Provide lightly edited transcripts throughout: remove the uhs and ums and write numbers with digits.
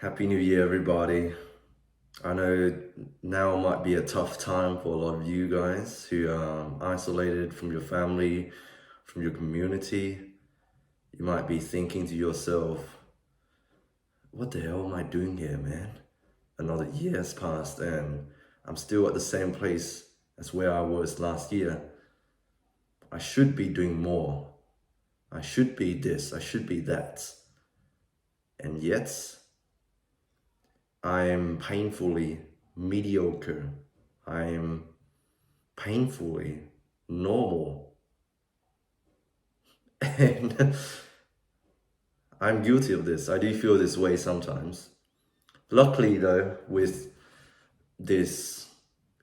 Happy New Year, everybody. I know now might be a tough time for a lot of you guys who are isolated from your family, from your community. You might be thinking to yourself, what the hell am I doing here, man? Another year has passed and I'm still at the same place as where I was last year. I should be doing more. I should be this, I should be that. And yet, I am painfully mediocre. I am painfully normal. And I'm guilty of this. I do feel this way sometimes. Luckily, though, with this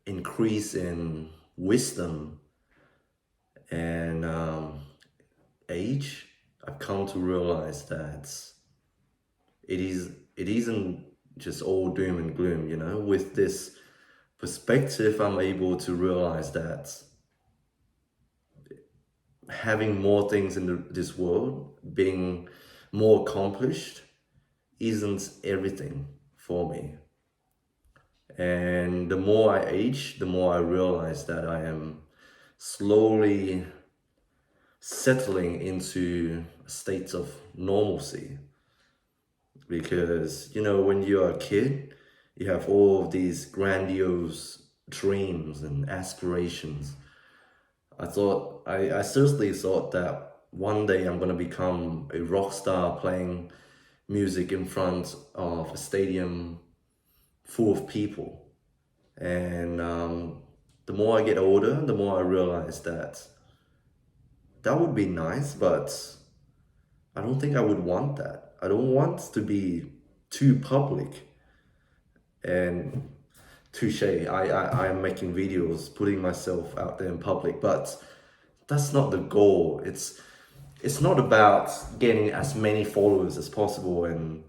increase in wisdom and age, I've come to realize that it isn't just all doom and gloom, you know. With this perspective, I'm able to realize that having more things in this world, being more accomplished, isn't everything for me. And the more I age, the more I realize that I am slowly settling into a state of normalcy. Because, you know, when you're a kid, you have all of these grandiose dreams and aspirations. I seriously thought that one day I'm gonna become a rock star playing music in front of a stadium full of people. And the more I get older, the more I realize that that would be nice, but I don't think I would want that. I don't want to be too public and touche. I'm making videos, putting myself out there in public, but that's not the goal. It's not about getting as many followers as possible and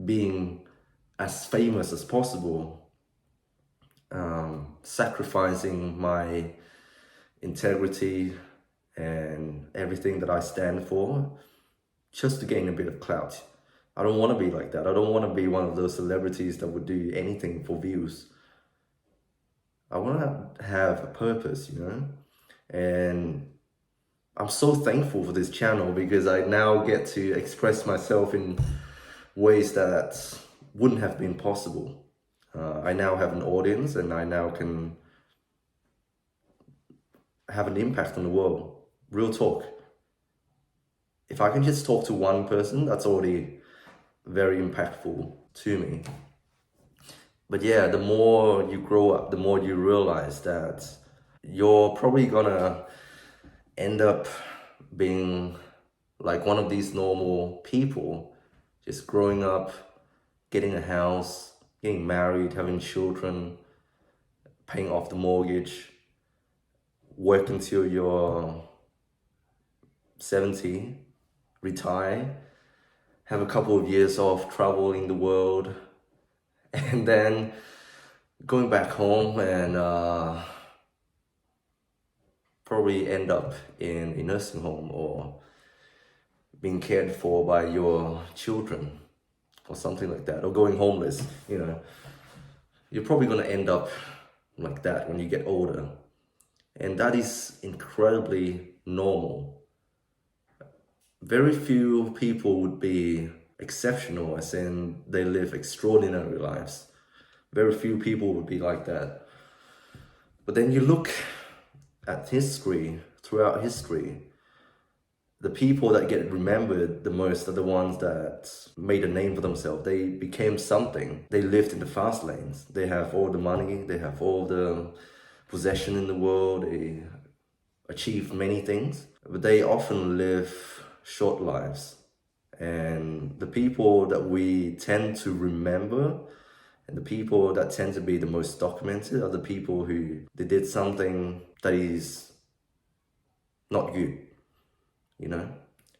being as famous as possible. Sacrificing my integrity and everything that I stand for just to gain a bit of clout. I don't want to be like that. I don't want to be one of those celebrities that would do anything for views. I want to have a purpose, you know? And I'm so thankful for this channel because I now get to express myself in ways that wouldn't have been possible. I now have an audience and I now can have an impact on the world. Real talk. If I can just talk to one person, that's already very impactful to me. But yeah, the more you grow up, the more you realize that you're probably gonna end up being like one of these normal people, just growing up, getting a house, getting married, having children, paying off the mortgage, work until you're 70, retire, have a couple of years off traveling the world, and then going back home and probably end up in a nursing home or being cared for by your children or something like that, or going homeless, you know. You're probably going to end up like that when you get older. And that is incredibly normal. Very few people would be exceptional, as in they live extraordinary lives. Very few people would be like that. But then you look at history, throughout history, the people that get remembered the most are the ones that made a name for themselves. They became something. They lived in the fast lanes. They have all the money, they have all the possession in the world, they achieve many things, but they often live short lives. And the people that we tend to remember and the people that tend to be the most documented are the people who they did something that is not good, you know?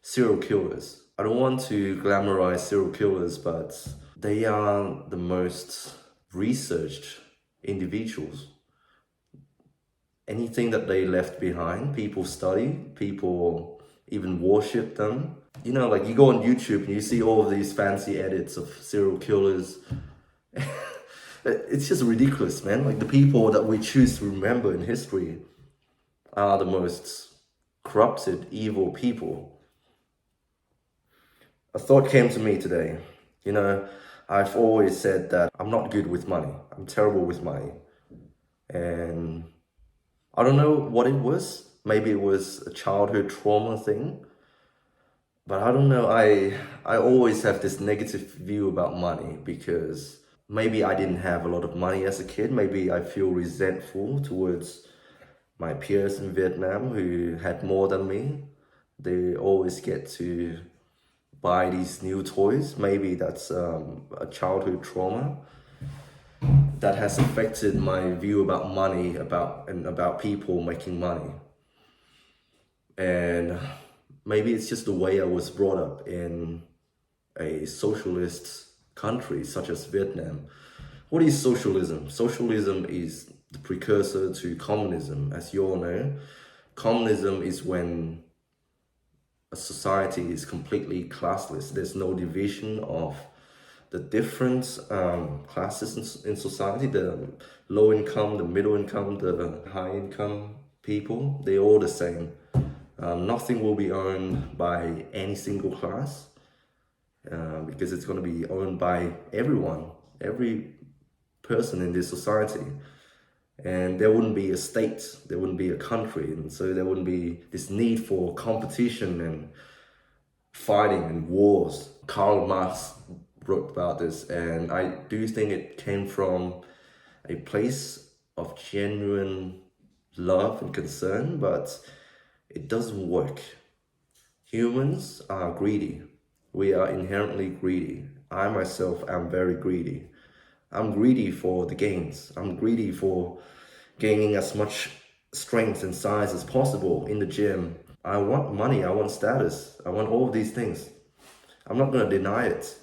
Serial killers. I don't want to glamorize serial killers, but they are the most researched individuals. Anything that they left behind, people study, people even worship them. You know, like you go on YouTube and you see all of these fancy edits of serial killers. It's just ridiculous, man. Like the people that we choose to remember in history are the most corrupted, evil people. A thought came to me today. You know, I've always said that I'm not good with money. I'm terrible with money. And I don't know what it was. Maybe it was a childhood trauma thing. But I don't know. I always have this negative view about money because maybe I didn't have a lot of money as a kid. Maybe I feel resentful towards my peers in Vietnam who had more than me. They always get to buy these new toys. Maybe that's a childhood trauma that has affected my view about money, about people making money. And maybe it's just the way I was brought up in a socialist country such as Vietnam. What is socialism? Socialism is the precursor to communism, as you all know. Communism is when a society is completely classless. There's no division of the different classes in society, the low income, the middle income, the high income people, they're all the same. Nothing will be owned by any single class because it's going to be owned by everyone, every person in this society. And there wouldn't be a state, there wouldn't be a country, and so there wouldn't be this need for competition and fighting and wars. Karl Marx wrote about this, and I do think it came from a place of genuine love and concern, but it doesn't work. Humans are greedy. We are inherently greedy. I myself am very greedy. I'm greedy for the gains. I'm greedy for gaining as much strength and size as possible in the gym. I want money, I want status, I want all of these things. I'm not going to deny it.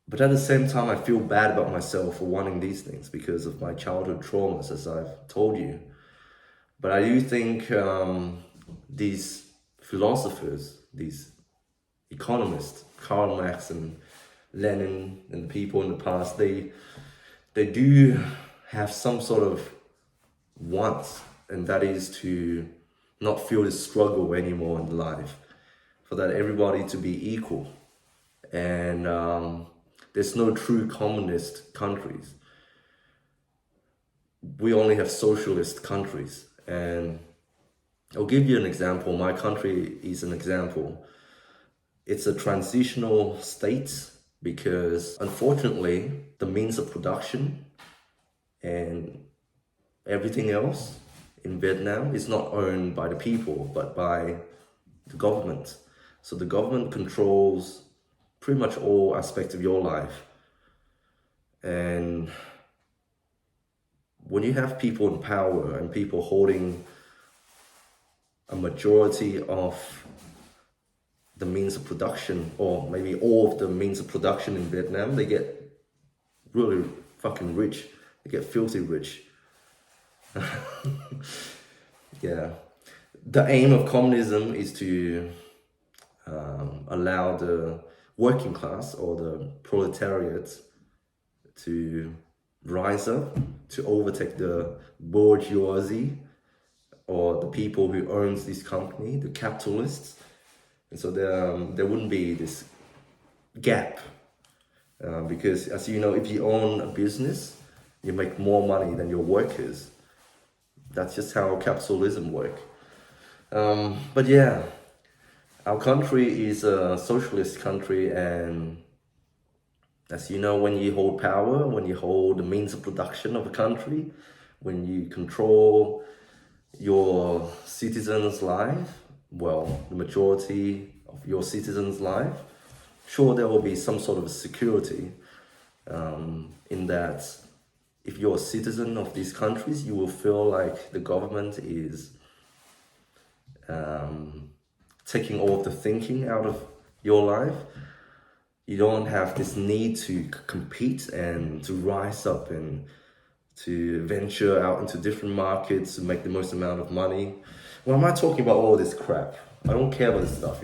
But at the same time, I feel bad about myself for wanting these things because of my childhood traumas, as I've told you. But I do think these philosophers, these economists, Karl Marx and Lenin and the people in the past, they do have some sort of want, and that is to not feel the struggle anymore in life, for that everybody to be equal. And there's no true communist countries. We only have socialist countries. And I'll give you an example. My country is an example. It's a transitional state because unfortunately the means of production and everything else in Vietnam is not owned by the people but by the government. So the government controls pretty much all aspects of your life. And when you have people in power and people holding a majority of the means of production, or maybe all of the means of production in Vietnam, they get really fucking rich. They get filthy rich. Yeah. The aim of communism is to allow the working class or the proletariat to rise up, to overtake the bourgeoisie or the people who owns this company, the capitalists. And so there wouldn't be this gap because, as you know, if you own a business, you make more money than your workers. That's just how capitalism works. But yeah, our country is a socialist country, and as you know, when you hold power, when you hold the means of production of a country, when you control your citizens' life, well, the majority of your citizens' life, sure, there will be some sort of security in that if you're a citizen of these countries, you will feel like the government is taking all of the thinking out of your life. You don't have this need to compete and to rise up and to venture out into different markets to make the most amount of money. Why am I talking about all this crap? I don't care about this stuff,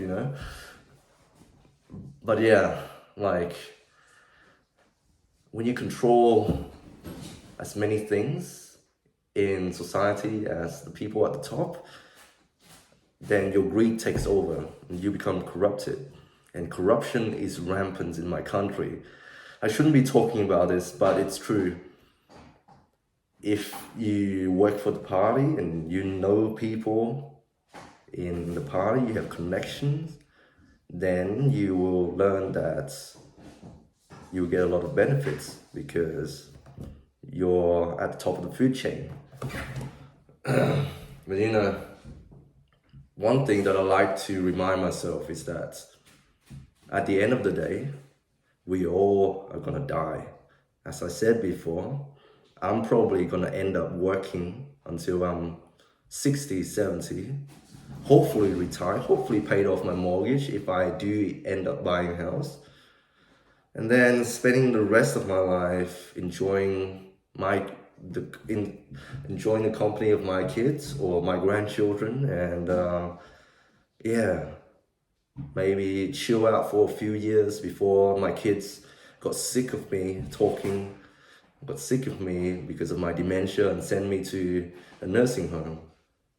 But yeah, like when you control as many things in society as the people at the top, then your greed takes over and you become corrupted. And corruption is rampant in my country. I shouldn't be talking about this, but it's true. If you work for the party and you know people in the party, you have connections, then you will learn that you get a lot of benefits because you're at the top of the food chain. But one thing that I like to remind myself is that at the end of the day, we all are gonna die. As I said before, I'm probably gonna end up working until I'm 60, 70, hopefully retire, hopefully paid off my mortgage if I do end up buying a house. And then spending the rest of my life enjoying enjoying the company of my kids or my grandchildren, and maybe chill out for a few years before my kids got sick of me talking, got sick of me because of my dementia and send me to a nursing home.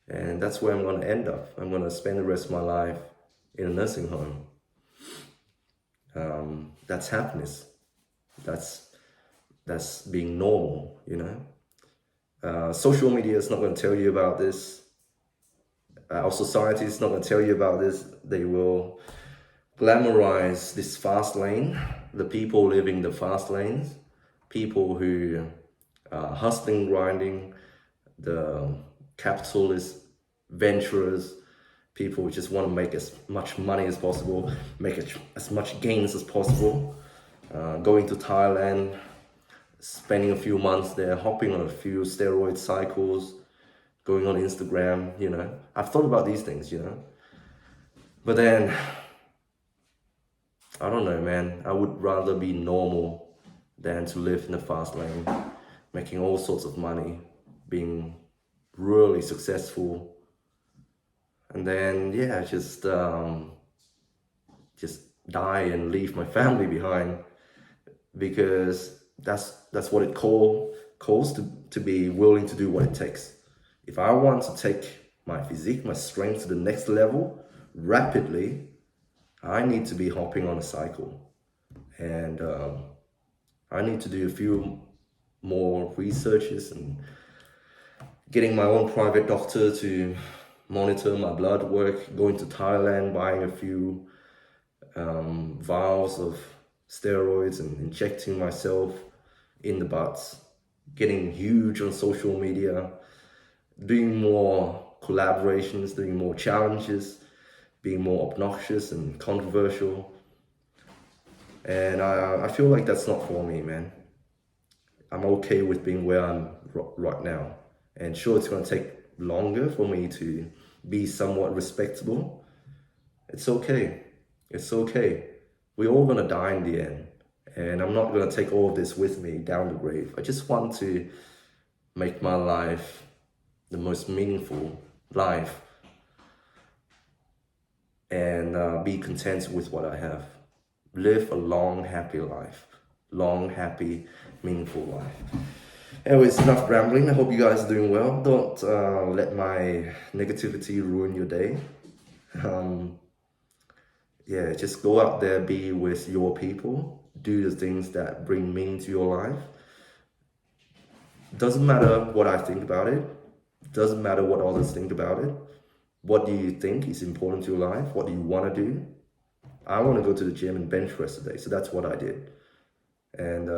And that's where I'm going to end up. I'm going to spend the rest of my life in a nursing home. That's happiness. That's being normal, Social media is not going to tell you about this. Our society is not going to tell you about this. They will glamorize this fast lane, the people living the fast lanes, people who are hustling, grinding, the capitalist venturers, people who just want to make as much money as possible, make as much gains as possible, going to Thailand, spending a few months there, hopping on a few steroid cycles, going on Instagram, I've thought about these things, But then, I don't know, man. I would rather be normal than to live in the fast lane, making all sorts of money, being really successful. And then, just die and leave my family behind, because that's what it calls to be willing to do what it takes. If I want to take my physique, my strength to the next level rapidly, I need to be hopping on a cycle. And I need to do a few more researches and getting my own private doctor to monitor my blood work, going to Thailand, buying a few vials of steroids and injecting myself in the butts, getting huge on social media, doing more collaborations, doing more challenges, being more obnoxious and controversial. And I feel like that's not for me, man. I'm okay with being where I'm right now. And sure, it's going to take longer for me to be somewhat respectable. It's okay. It's okay. We're all going to die in the end. And I'm not going to take all of this with me down the grave. I just want to make my life the most meaningful life and be content with what I have. Live a long, happy life. Long, happy, meaningful life. Anyways, enough rambling. I hope you guys are doing well. Don't let my negativity ruin your day. Just go out there, be with your people. Do the things that bring meaning to your life. Doesn't matter what I think about it. Doesn't matter what others think about it. What do you think is important to your life? What do you want to do? I want to go to the gym and bench press today. So that's what I did. And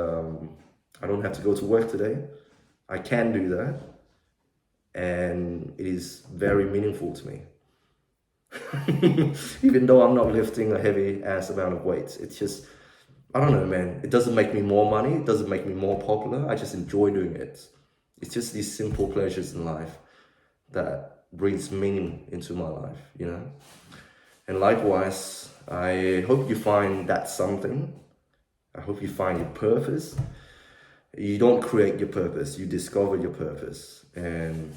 I don't have to go to work today. I can do that. And it is very meaningful to me. Even though I'm not lifting a heavy ass amount of weights. It's just, I don't know, man. It doesn't make me more money. It doesn't make me more popular. I just enjoy doing it. It's just these simple pleasures in life that brings meaning into my life, And likewise, I hope you find that something. I hope you find your purpose. You don't create your purpose, you discover your purpose. And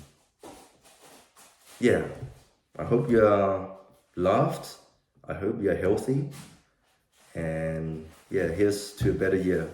I hope you're laughed. I hope you're healthy. And yeah, here's to a better year.